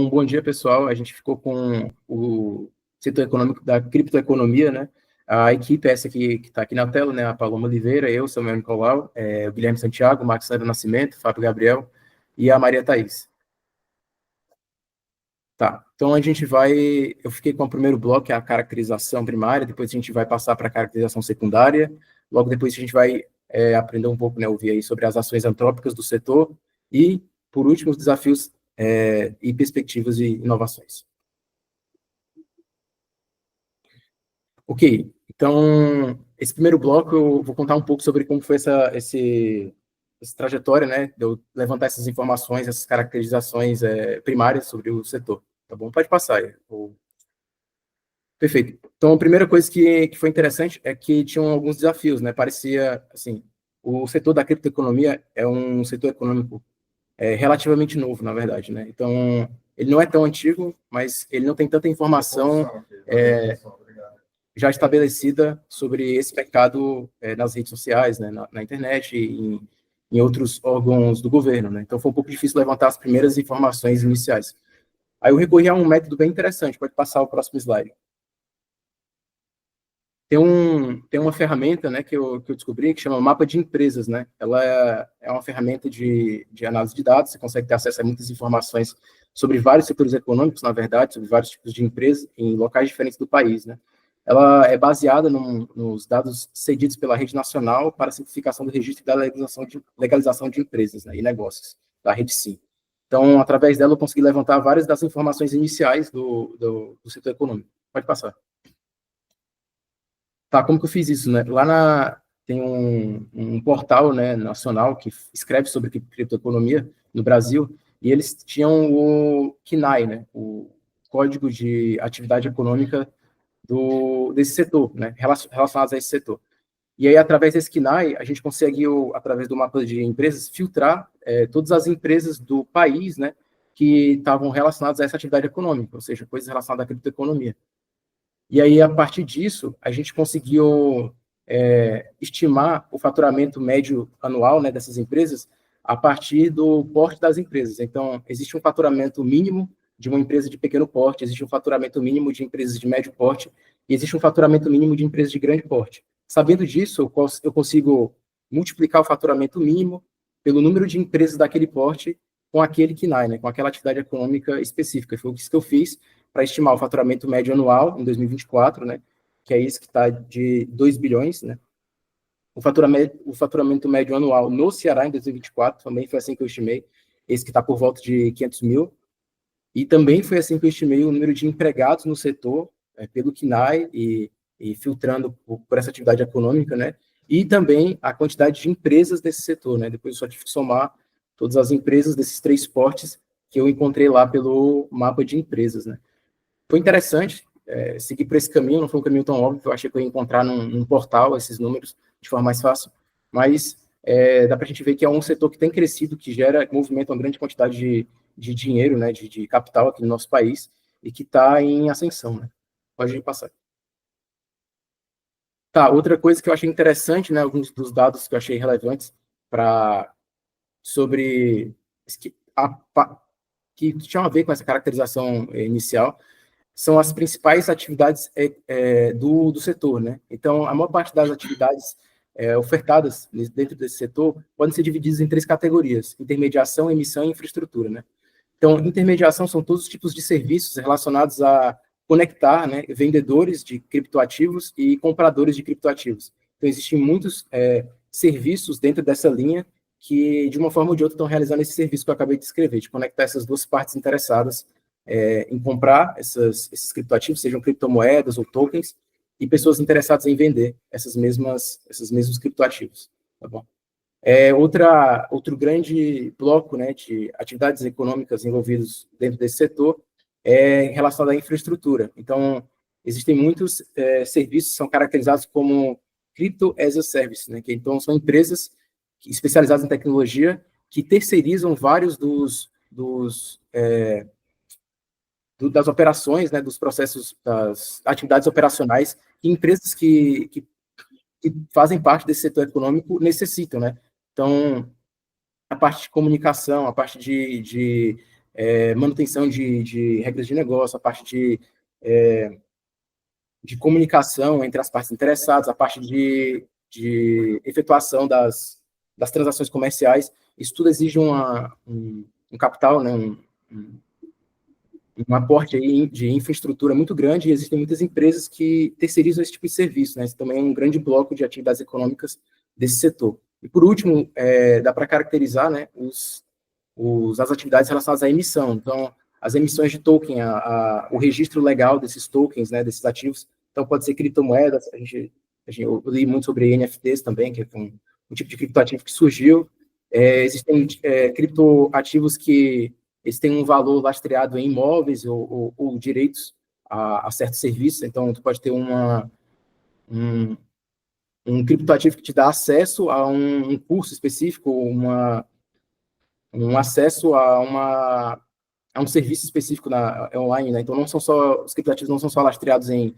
Então, bom dia, pessoal. A gente ficou com o setor econômico da criptoeconomia, né? A equipe é essa aqui, que está aqui na tela, né? A Paloma Oliveira, eu, Samuel Nicolau, o Guilherme Santiago, o Marcos Sérgio Nascimento, Fábio Gabriel e a Maria Thaís. Tá, então a gente vai... Eu fiquei com o primeiro bloco, que é a caracterização primária, depois a gente vai passar para a caracterização secundária, logo depois a gente vai aprender um pouco, né? Ouvir aí sobre as ações antrópicas do setor e, por último, os desafios e perspectivas e inovações. Ok, então, esse primeiro bloco eu vou contar um pouco sobre como foi essa trajetória, né, de eu levantar essas informações, essas caracterizações primárias sobre o setor, tá bom? Pode passar. Perfeito. Então, a primeira coisa que foi interessante é que tinham alguns desafios, né? Parecia, assim, o setor da criptoeconomia é um setor econômico relativamente novo, na verdade, né? Então, ele não é tão antigo, mas ele não tem tanta informação já estabelecida sobre esse mercado nas redes sociais, né, na internet e em outros órgãos do governo, né? Então, foi um pouco difícil levantar as primeiras informações iniciais. Aí eu recorri a um método bem interessante, pode passar o próximo slide. Tem uma ferramenta, né, que eu descobri que chama Mapa de Empresas, né? Ela é uma ferramenta de análise de dados, você consegue ter acesso a muitas informações sobre vários setores econômicos, na verdade, sobre vários tipos de empresas em locais diferentes do país, né? Ela é baseada nos dados cedidos pela Rede Nacional para a Simplificação do Registro e da Legalização de Empresas, né, e Negócios, da Rede Sim. Então, através dela, eu consegui levantar várias das informações iniciais do setor econômico. Pode passar. Tá, como que eu fiz isso, né? Tem um portal, né, nacional que escreve sobre criptoeconomia no Brasil, e eles tinham o CNAE, né, o Código de Atividade Econômica desse setor, né, relacionados a esse setor. E aí, através desse CNAE, a gente conseguiu, através do mapa de empresas, filtrar todas as empresas do país, né, que estavam relacionadas a essa atividade econômica, ou seja, coisas relacionadas à criptoeconomia. E aí, a partir disso, a gente conseguiu estimar o faturamento médio anual, né, dessas empresas a partir do porte das empresas. Então, existe um faturamento mínimo de uma empresa de pequeno porte, existe um faturamento mínimo de empresas de médio porte e existe um faturamento mínimo de empresas de grande porte. Sabendo disso, eu consigo multiplicar o faturamento mínimo pelo número de empresas daquele porte com aquele KNAI, né, com aquela atividade econômica específica. Foi isso que eu fiz para estimar o faturamento médio anual em 2024, né, que é isso que está de 2 bilhões, né. O faturamento médio anual no Ceará em 2024 também foi assim que eu estimei, esse que está por volta de 500 mil, e também foi assim que eu estimei o número de empregados no setor, pelo CNAE e filtrando por essa atividade econômica, né, e também a quantidade de empresas desse setor, né, depois eu só tive que somar todas as empresas desses 3 portes que eu encontrei lá pelo mapa de empresas, né. Foi interessante seguir por esse caminho, não foi um caminho tão óbvio, eu achei que eu ia encontrar num portal esses números de forma mais fácil, mas dá para a gente ver que é um setor que tem crescido, que movimenta uma grande quantidade de dinheiro, né, de capital aqui no nosso país, e que está em ascensão, né? Pode passar. Tá, outra coisa que eu achei interessante, né, alguns dos dados que eu achei relevantes sobre que tinham a ver com essa caracterização inicial, são as principais atividades do setor, né? Então, a maior parte das atividades ofertadas dentro desse setor podem ser divididas em 3 categorias: intermediação, emissão e infraestrutura, né? Então, intermediação são todos os tipos de serviços relacionados a conectar, né, vendedores de criptoativos e compradores de criptoativos. Então, existem muitos serviços dentro dessa linha que, de uma forma ou de outra, estão realizando esse serviço que eu acabei de descrever, de conectar essas duas partes interessadas em comprar esses criptoativos, sejam criptomoedas ou tokens, e pessoas interessadas em vender esses mesmos criptoativos. Tá bom? Outro grande bloco, né, de atividades econômicas envolvidas dentro desse setor é relacionado à infraestrutura. Então, existem muitos serviços que são caracterizados como Crypto as a Service, né, que então são empresas especializadas em tecnologia que terceirizam vários das operações, né, dos processos, das atividades operacionais que empresas que fazem parte desse setor econômico necessitam, né? Então, a parte de comunicação, a parte de manutenção de regras de negócio, a parte de comunicação entre as partes interessadas, a parte de efetuação das transações comerciais. Isso tudo exige um capital, né, um aporte aí de infraestrutura muito grande, e existem muitas empresas que terceirizam esse tipo de serviço, né? Isso também é um grande bloco de atividades econômicas desse setor. E, por último, dá para caracterizar, né, as atividades relacionadas à emissão. Então, as emissões de token, o registro legal desses tokens, né, desses ativos. Então, pode ser criptomoedas, eu li muito sobre NFTs também, que é um tipo de criptoativo que surgiu. Existem criptoativos que eles têm um valor lastreado em imóveis ou direitos a certos serviços. Então, tu pode ter um criptoativo que te dá acesso a um curso específico, um acesso a um serviço específico online, né? Então, os criptoativos não são só lastreados em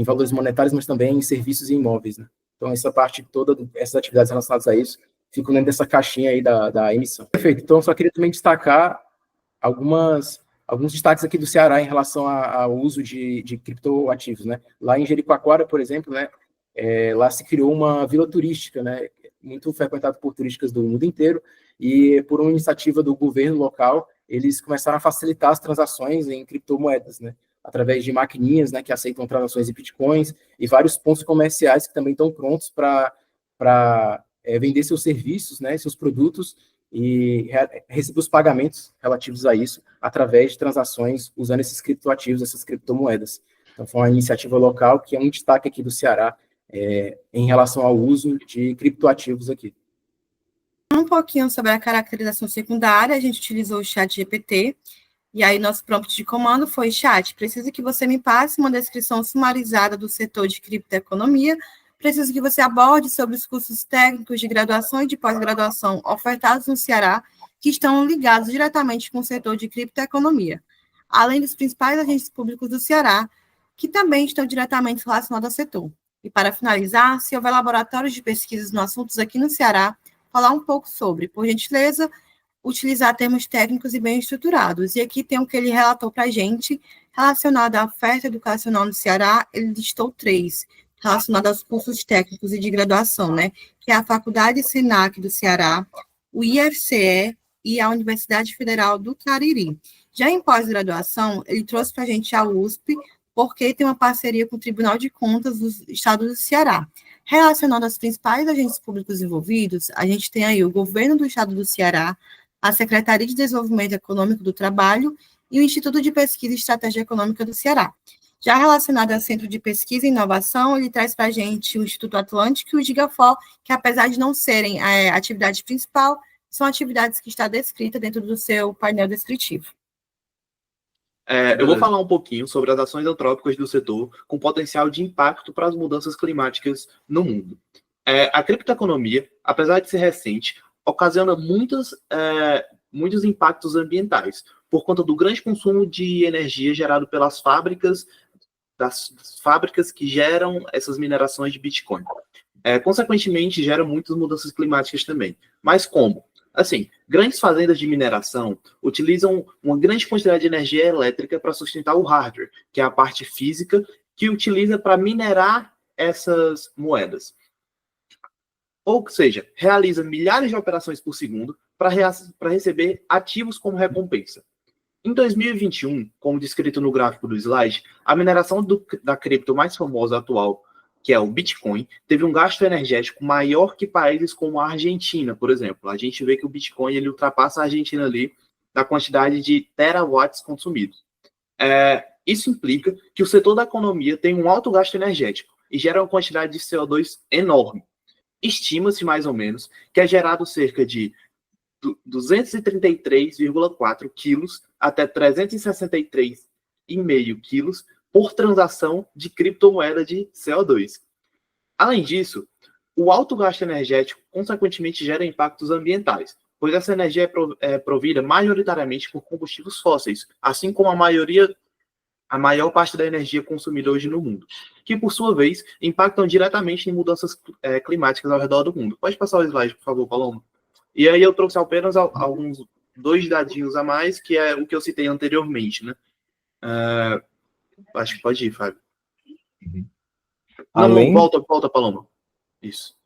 valores monetários, mas também em serviços e imóveis, né? Então, essa parte toda, essas atividades relacionadas a isso, ficam dentro dessa caixinha aí da emissão. Perfeito. Então, só queria também destacar alguns destaques aqui do Ceará em relação ao uso de criptoativos, né? Lá em Jericoacoara, por exemplo, né, lá se criou uma vila turística, né, muito frequentada por turistas do mundo inteiro, e por uma iniciativa do governo local, eles começaram a facilitar as transações em criptomoedas, né, através de maquininhas, né, que aceitam transações em bitcoins, e vários pontos comerciais que também estão prontos para vender seus serviços, né, seus produtos, e receber os pagamentos relativos a isso através de transações usando esses criptoativos, essas criptomoedas. Então, foi uma iniciativa local que é um destaque aqui do Ceará em relação ao uso de criptoativos aqui. Um pouquinho sobre a caracterização secundária, a gente utilizou o ChatGPT, e aí nosso prompt de comando foi: chat, preciso que você me passe uma descrição sumarizada do setor de criptoeconomia. Preciso que você aborde sobre os cursos técnicos de graduação e de pós-graduação ofertados no Ceará, que estão ligados diretamente com o setor de criptoeconomia, além dos principais agentes públicos do Ceará, que também estão diretamente relacionados ao setor. E, para finalizar, se houver laboratórios de pesquisas no assuntos aqui no Ceará, falar um pouco sobre, por gentileza, utilizar termos técnicos e bem estruturados. E aqui tem o que ele relatou para a gente, relacionado à oferta educacional no Ceará, ele listou 3, relacionado aos cursos técnicos e de graduação, né? Que é a Faculdade Senac do Ceará, o IFCE e a Universidade Federal do Cariri. Já em pós-graduação, ele trouxe para a gente a USP, porque tem uma parceria com o Tribunal de Contas do Estado do Ceará. Relacionado aos principais agentes públicos envolvidos, a gente tem aí o Governo do Estado do Ceará, a Secretaria de Desenvolvimento Econômico do Trabalho e o Instituto de Pesquisa e Estratégia Econômica do Ceará. Já relacionado ao Centro de Pesquisa e Inovação, ele traz para a gente o Instituto Atlântico e o Gigafor, que apesar de não serem a atividade principal, são atividades que está descrita dentro do seu painel descritivo. Eu vou falar um pouquinho sobre as ações antrópicas do setor com potencial de impacto para as mudanças climáticas no mundo. A criptoeconomia, apesar de ser recente, ocasiona muitos impactos ambientais, por conta do grande consumo de energia gerado pelas fábricas, das fábricas que geram essas minerações de Bitcoin. Consequentemente, gera muitas mudanças climáticas também. Mas como? Assim, grandes fazendas de mineração utilizam uma grande quantidade de energia elétrica para sustentar o hardware, que é a parte física que utiliza para minerar essas moedas. Ou seja, realiza milhares de operações por segundo para receber ativos como recompensa. Em 2021, como descrito no gráfico do slide, a mineração da cripto mais famosa atual, que é o Bitcoin, teve um gasto energético maior que países como a Argentina, por exemplo. A gente vê que o Bitcoin ele ultrapassa a Argentina ali na quantidade de terawatts consumidos. Isso implica que o setor da economia tem um alto gasto energético e gera uma quantidade de CO2 enorme. Estima-se, mais ou menos, que é gerado cerca de 233,4 quilos até 363,5 quilos por transação de criptomoeda de CO2. Além disso, o alto gasto energético, consequentemente, gera impactos ambientais, pois essa energia é provida majoritariamente por combustíveis fósseis, assim como a maior parte da energia consumida hoje no mundo, que, por sua vez, impactam diretamente em mudanças climáticas ao redor do mundo. Pode passar o slide, por favor, Paloma? E aí eu trouxe apenas alguns dois dadinhos a mais, que é o que eu citei anteriormente, né? Acho que pode ir, Fábio. Não, volta, Paloma. Isso.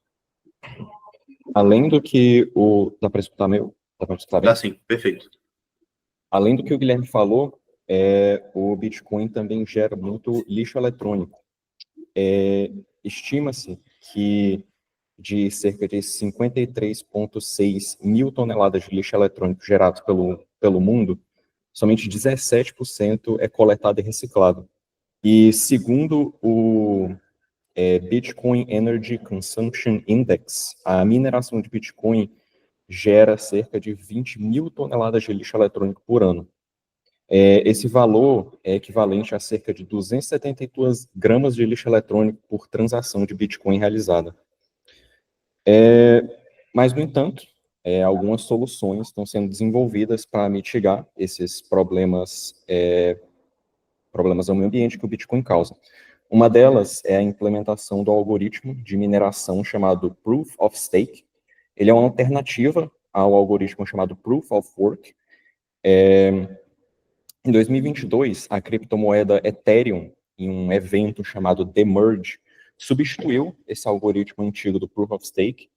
Além do que o... Dá para escutar meu? Dá para escutar bem? Dá sim, perfeito. Além do que o Guilherme falou, o Bitcoin também gera muito lixo eletrônico. Estima-se que de cerca de 53,6 mil toneladas de lixo eletrônico gerados pelo mundo, somente 17% é coletado e reciclado. E segundo o Bitcoin Energy Consumption Index, a mineração de Bitcoin gera cerca de 20 mil toneladas de lixo eletrônico por ano. Esse valor é equivalente a cerca de 272 gramas de lixo eletrônico por transação de Bitcoin realizada. Mas, no entanto, algumas soluções estão sendo desenvolvidas para mitigar esses problemas ao meio ambiente que o Bitcoin causa. Uma delas é a implementação do algoritmo de mineração chamado Proof of Stake. Ele é uma alternativa ao algoritmo chamado Proof of Work. Em 2022, a criptomoeda Ethereum, em um evento chamado The Merge, substituiu esse algoritmo antigo do Proof of Stake,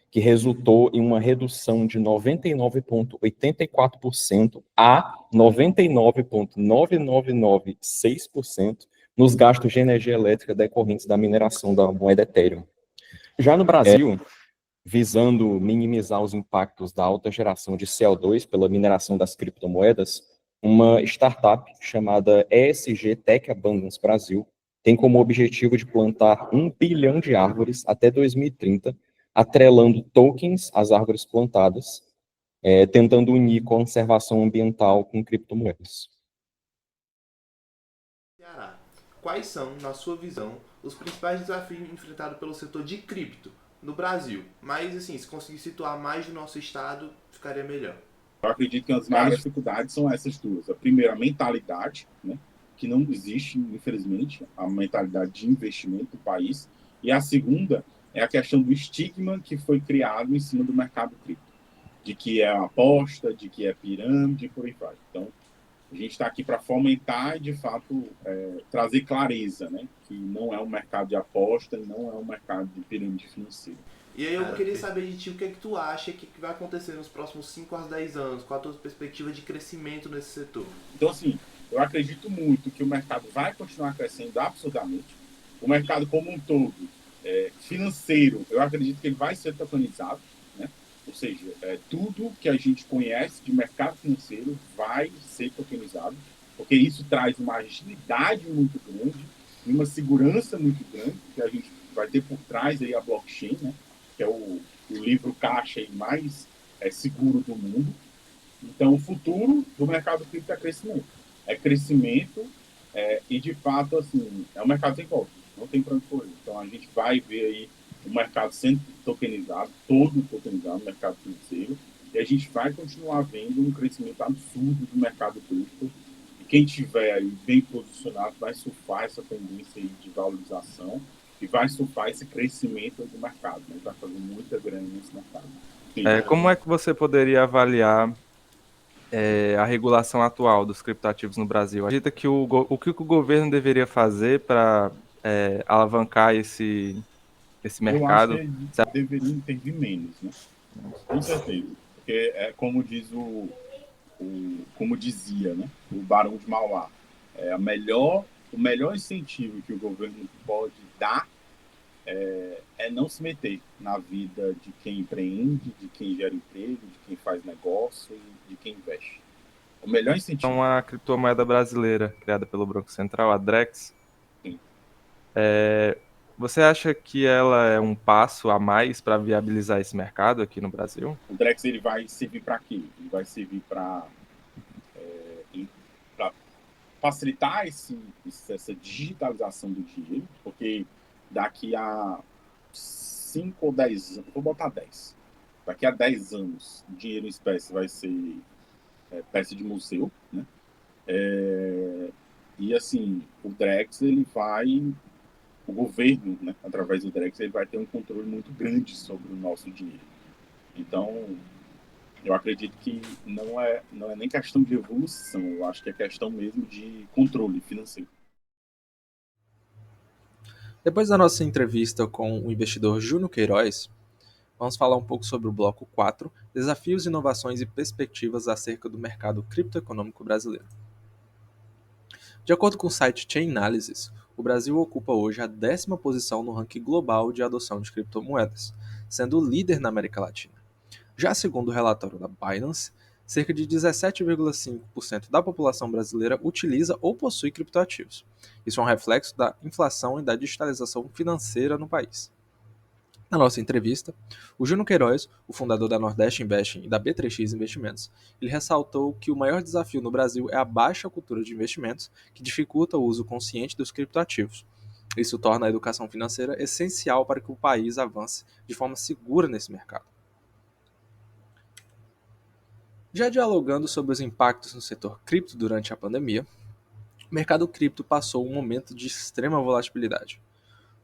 que resultou em uma redução de 99,84% a 99,9996% nos gastos de energia elétrica decorrentes da mineração da moeda Ethereum. Já no Brasil, visando minimizar os impactos da alta geração de CO2 pela mineração das criptomoedas, uma startup chamada ESG Tech Abundance Brasil tem como objetivo de plantar 1 bilhão de árvores até 2030, atrelando tokens às árvores plantadas, tentando unir conservação ambiental com criptomoedas. Ceará, quais são, na sua visão, os principais desafios enfrentados pelo setor de cripto no Brasil? Mas, assim, se conseguir situar mais do nosso estado, ficaria melhor. Eu acredito que as maiores dificuldades são essas duas. A primeira, a mentalidade, né, que não existe, infelizmente, a mentalidade de investimento do país. E a segunda é a questão do estigma que foi criado em cima do mercado cripto, de que é uma aposta, de que é pirâmide e por aí vai. Então, a gente está aqui para fomentar e, de fato, trazer clareza, né, que não é um mercado de aposta, não é um mercado de pirâmide financeira. E aí eu queria saber de ti o que é que tu acha que vai acontecer nos próximos 5 a 10 anos, qual a tua perspectiva de crescimento nesse setor? Então, assim, eu acredito muito que o mercado vai continuar crescendo absurdamente. O mercado como um todo, financeiro, eu acredito que ele vai ser tokenizado, né? Ou seja, tudo que a gente conhece de mercado financeiro vai ser tokenizado, porque isso traz uma agilidade muito grande e uma segurança muito grande, que a gente vai ter por trás aí a blockchain, né? Que é o livro caixa aí mais seguro do mundo. Então, o futuro do mercado cripto é crescimento. É crescimento e, de fato, assim, é um mercado sem volta. Não tem para onde correr. Então, a gente vai ver aí o mercado sendo tokenizado, todo tokenizado, o mercado financeiro, e a gente vai continuar vendo um crescimento absurdo do mercado cripto. E quem tiver aí bem posicionado vai surfar essa tendência aí de valorização e vai surfar esse crescimento do mercado, né? Vai fazer muita grana nesse mercado. Como é que você poderia avaliar a regulação atual dos criptoativos no Brasil? Acredita que o que o governo deveria fazer para alavancar esse mercado? Eu acho que deveria intervir menos, né? Com certeza. Porque como diz como dizia, né, o Barão de Mauá, o melhor incentivo que o governo pode dar é não se meter na vida de quem empreende, de quem gera emprego, de quem faz negócio e de quem investe. O melhor incentivo. Então, a criptomoeda brasileira criada pelo Banco Central, a Drex, Sim. Você acha que ela é um passo a mais para viabilizar esse mercado aqui no Brasil? O Drex ele vai servir para quê? Ele vai servir para facilitar essa digitalização do dinheiro, porque daqui a 5 ou 10 anos, vou botar 10. Daqui a 10 anos, o dinheiro em espécie vai ser peça de museu, né? E assim, o Drex, o governo, né, através do Drex, ele vai ter um controle muito grande sobre o nosso dinheiro. Então, Eu acredito que não é nem questão de evolução, eu acho que é questão mesmo de controle financeiro. Depois da nossa entrevista com o investidor Júnior Queiroz, vamos falar um pouco sobre o bloco 4, desafios, inovações e perspectivas acerca do mercado criptoeconômico brasileiro. De acordo com o site Chainalysis, o Brasil ocupa hoje a 10ª posição no ranking global de adoção de criptomoedas, sendo o líder na América Latina. Já segundo o relatório da Binance, cerca de 17,5% da população brasileira utiliza ou possui criptoativos. Isso é um reflexo da inflação e da digitalização financeira no país. Na nossa entrevista, o Júnior Queiroz, o fundador da Nordeste Investing e da B3X Investimentos, ele ressaltou que o maior desafio no Brasil é a baixa cultura de investimentos, que dificulta o uso consciente dos criptoativos. Isso torna a educação financeira essencial para que o país avance de forma segura nesse mercado. Já dialogando sobre os impactos no setor cripto durante a pandemia, o mercado cripto passou um momento de extrema volatilidade.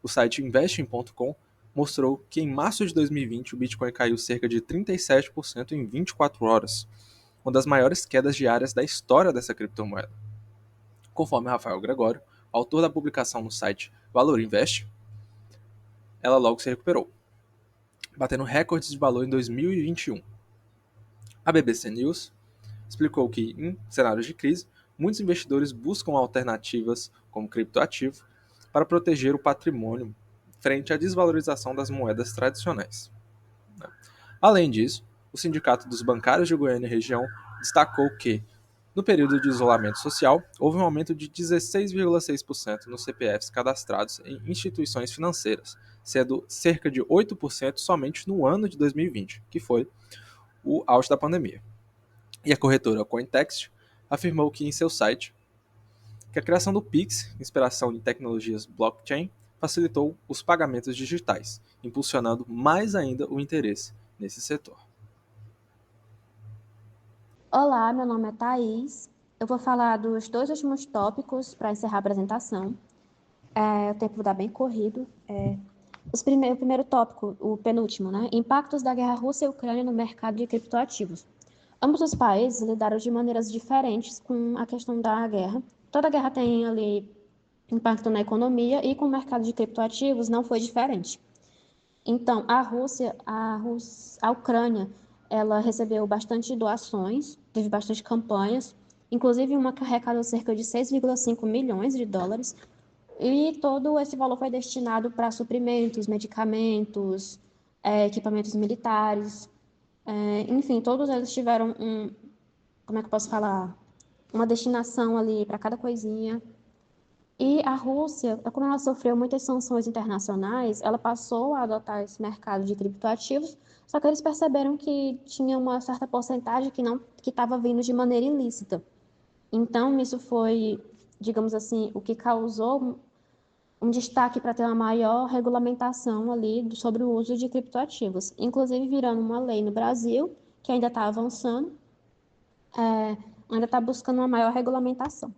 O site investing.com mostrou que em março de 2020 o Bitcoin caiu cerca de 37% em 24 horas, uma das maiores quedas diárias da história dessa criptomoeda. Conforme Rafael Gregório, autor da publicação no site Valor Invest, ela logo se recuperou, batendo recordes de valor em 2021. A BBC News explicou que, em cenários de crise, muitos investidores buscam alternativas como criptoativo para proteger o patrimônio frente à desvalorização das moedas tradicionais. Além disso, o Sindicato dos Bancários de Goiânia e região destacou que, no período de isolamento social, houve um aumento de 16,6% nos CPFs cadastrados em instituições financeiras, sendo cerca de 8% somente no ano de 2020, que foi o auge da pandemia. E a corretora Cointext afirmou que em seu site que a criação do Pix, inspiração em tecnologias blockchain, facilitou os pagamentos digitais, impulsionando mais ainda o interesse nesse setor. Olá, meu nome é Thaís. Eu vou falar dos 2 últimos tópicos para encerrar a apresentação. O tempo está bem corrido. O primeiro tópico, o penúltimo, né? Impactos da guerra Rússia e Ucrânia no mercado de criptoativos. Ambos os países lidaram de maneiras diferentes com a questão da guerra. Toda guerra tem ali impacto na economia e com o mercado de criptoativos não foi diferente. Então, a Ucrânia, ela recebeu bastante doações, teve bastante campanhas, inclusive uma que arrecadou cerca de 6,5 milhões de dólares, e todo esse valor foi destinado para suprimentos, medicamentos, equipamentos militares, enfim, todos eles tiveram como é que eu posso falar? Uma destinação ali para cada coisinha. E a Rússia, como ela sofreu muitas sanções internacionais, ela passou a adotar esse mercado de criptoativos, só que eles perceberam que tinha uma certa porcentagem que estava vindo de maneira ilícita. Então, isso foi, digamos assim, o que causou um destaque para ter uma maior regulamentação ali sobre o uso de criptoativos, inclusive virando uma lei no Brasil, que ainda está avançando, ainda está buscando uma maior regulamentação.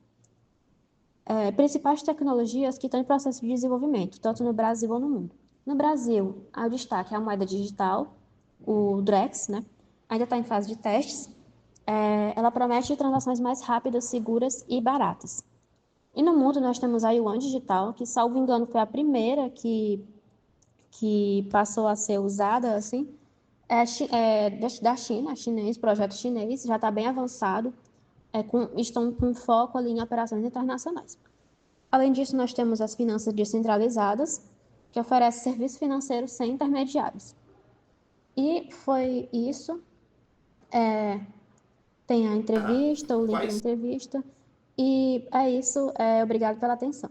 Principais tecnologias que estão em processo de desenvolvimento, tanto no Brasil ou no mundo. No Brasil, o destaque é a moeda digital, o Drex, né? Ainda está em fase de testes. Ela promete transações mais rápidas, seguras e baratas. E no mundo nós temos a Yuan Digital, que, salvo engano, foi a primeira que passou a ser usada, assim, da China, projeto chinês, já está bem avançado, estão com foco ali em operações internacionais. Além disso, nós temos as finanças descentralizadas, que oferecem serviços financeiros sem intermediários. E foi isso. Tem a entrevista, o link da entrevista. E é isso. Obrigado pela atenção.